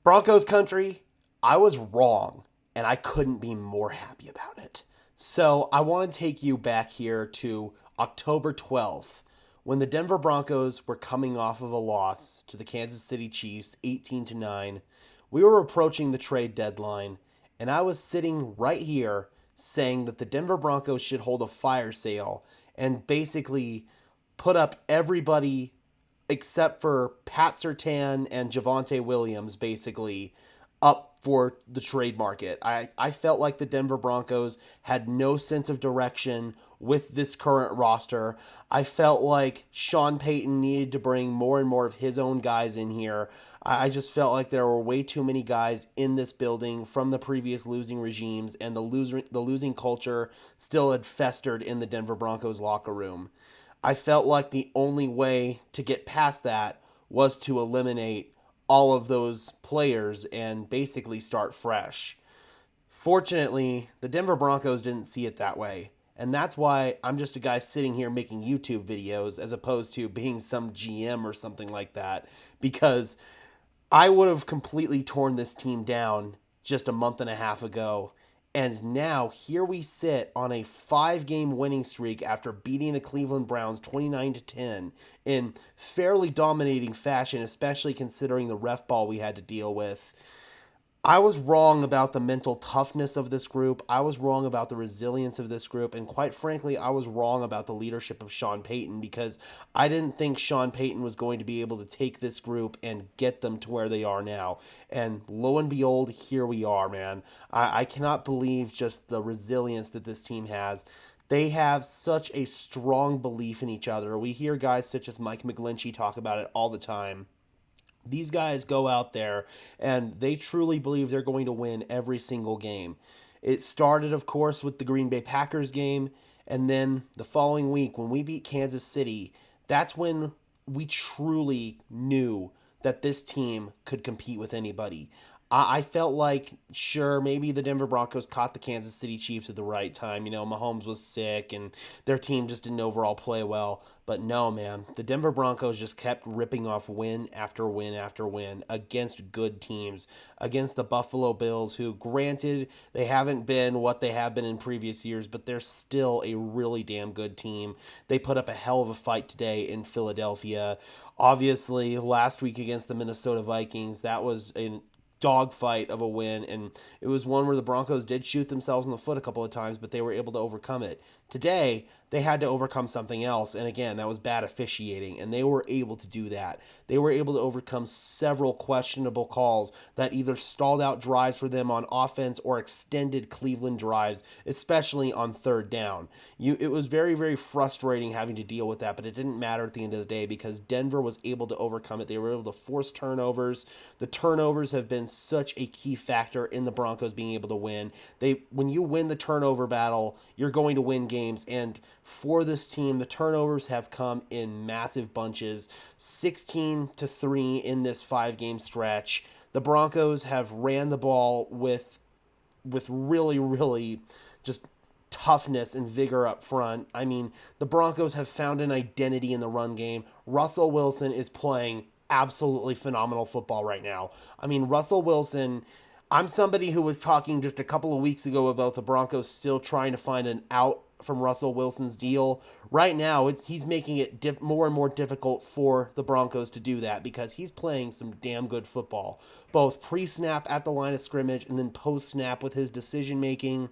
Broncos country, I was wrong, and I couldn't be more happy about it. So I want to take you back here to October 12th, when the Denver Broncos were coming off of a loss to the Kansas City Chiefs 18-9. We were approaching the trade deadline, and I was sitting right here saying that the Denver Broncos should hold a fire sale and basically put up everybody except for Pat Surtain and Javonte Williams, basically up for the trade market. I felt like the Denver Broncos had no sense of direction with this current roster. I felt like Sean Payton needed to bring more and more of his own guys in here. I just felt like there were way too many guys in this building from the previous losing regimes, and the losing culture still had festered in the Denver Broncos locker room. I felt like the only way to get past that was to eliminate all of those players and basically start fresh. Fortunately, the Denver Broncos didn't see it that way. And that's why I'm just a guy sitting here making YouTube videos as opposed to being some GM or something like that. Because I would have completely torn this team down just a month and a half ago. And now here we sit on a 5-game winning streak after beating the Cleveland Browns 29-10 in fairly dominating fashion, especially considering the ref ball we had to deal with. I was wrong about the mental toughness of this group. I was wrong about the resilience of this group. And quite frankly, I was wrong about the leadership of Sean Payton because I didn't think Sean Payton was going to be able to take this group and get them to where they are now. And lo and behold, here we are, man. I cannot believe just the resilience that this team has. They have such a strong belief in each other. We hear guys such as Mike McGlinchey talk about it all the time. These guys go out there and they truly believe they're going to win every single game. It started, of course, with the Green Bay Packers game, and then the following week when we beat Kansas City, that's when we truly knew that this team could compete with anybody. I felt like, sure, maybe the Denver Broncos caught the Kansas City Chiefs at the right time. You know, Mahomes was sick and their team just didn't overall play well. But no, man, the Denver Broncos just kept ripping off win after win after win against good teams, against the Buffalo Bills, who, granted, they haven't been what they have been in previous years, but they're still a really damn good team. They put up a hell of a fight today in Philadelphia. Obviously, last week against the Minnesota Vikings, that was an dogfight of a win, and it was one where the Broncos did shoot themselves in the foot a couple of times, but they were able to overcome it. Today, they had to overcome something else, and again, that was bad officiating, and they were able to do that. They were able to overcome several questionable calls that either stalled out drives for them on offense or extended Cleveland drives, especially on third down. It was very, very frustrating having to deal with that, but it didn't matter at the end of the day because Denver was able to overcome it. They were able to force turnovers. The turnovers have been such a key factor in the Broncos being able to win. When you win the turnover battle, you're going to win games, and for this team, the turnovers have come in massive bunches, 16-3 in this 5-game stretch. The Broncos have ran the ball with really, really just toughness and vigor up front. I mean, the Broncos have found an identity in the run game. Russell Wilson is playing absolutely phenomenal football right now. I mean, Russell Wilson, I'm somebody who was talking just a couple of weeks ago about the Broncos still trying to find an out from Russell Wilson's deal. Right now, he's making it more and more difficult for the Broncos to do that because he's playing some damn good football, both pre-snap at the line of scrimmage and then post-snap with his decision-making.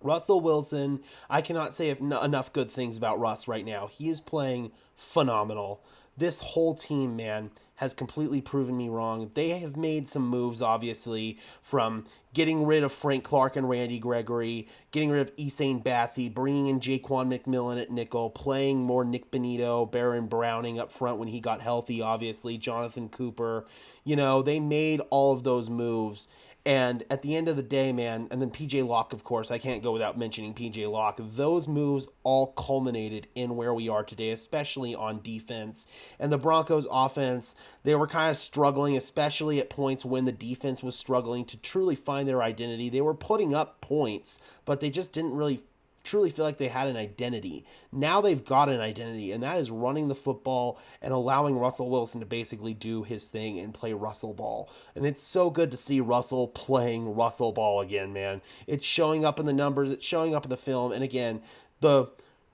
Russell Wilson, I cannot say enough good things about Russ right now. He is playing phenomenal. This whole team, man, has completely proven me wrong. They have made some moves, obviously, from getting rid of Frank Clark and Randy Gregory, getting rid of Essane Bassey, bringing in Jaquan McMillan at nickel, playing more Nick Benito, Baron Browning up front when he got healthy, obviously, Jonathan Cooper. You know, they made all of those moves. And at the end of the day, man, and then PJ Locke, of course, I can't go without mentioning PJ Locke. Those moves all culminated in where we are today, especially on defense. And the Broncos offense, they were kind of struggling, especially at points when the defense was struggling to truly find their identity. They were putting up points, but they just didn't really truly feel like they had an identity. Now they've got an identity, and that is running the football and allowing Russell Wilson to basically do his thing and play Russell ball. And it's so good to see Russell playing Russell ball again, man. It's showing up in the numbers, it's showing up in the film, and again, the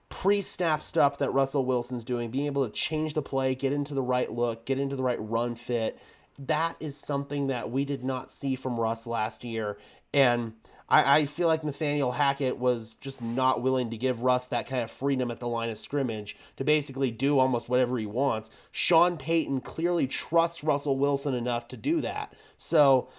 pre-snap stuff that Russell Wilson's doing, being able to change the play, get into the right look, get into the right run fit, that is something that we did not see from Russ last year. And I feel like Nathaniel Hackett was just not willing to give Russ that kind of freedom at the line of scrimmage to basically do almost whatever he wants. Sean Payton clearly trusts Russell Wilson enough to do that. So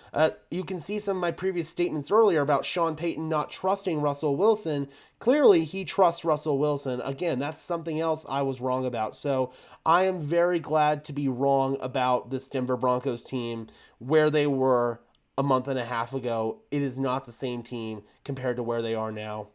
you can see some of my previous statements earlier about Sean Payton not trusting Russell Wilson. Clearly, he trusts Russell Wilson. Again, that's something else I was wrong about. So I am very glad to be wrong about this Denver Broncos team, where they were a month and a half ago. It is not the same team compared to where they are now.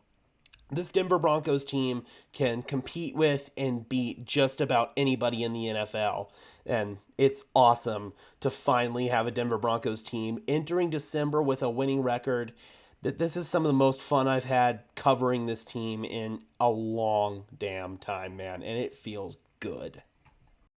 This Denver Broncos team can compete with and beat just about anybody in the NFL. And it's awesome to finally have a Denver Broncos team entering December with a winning record. That this is some of the most fun I've had covering this team in a long damn time, man. And it feels good.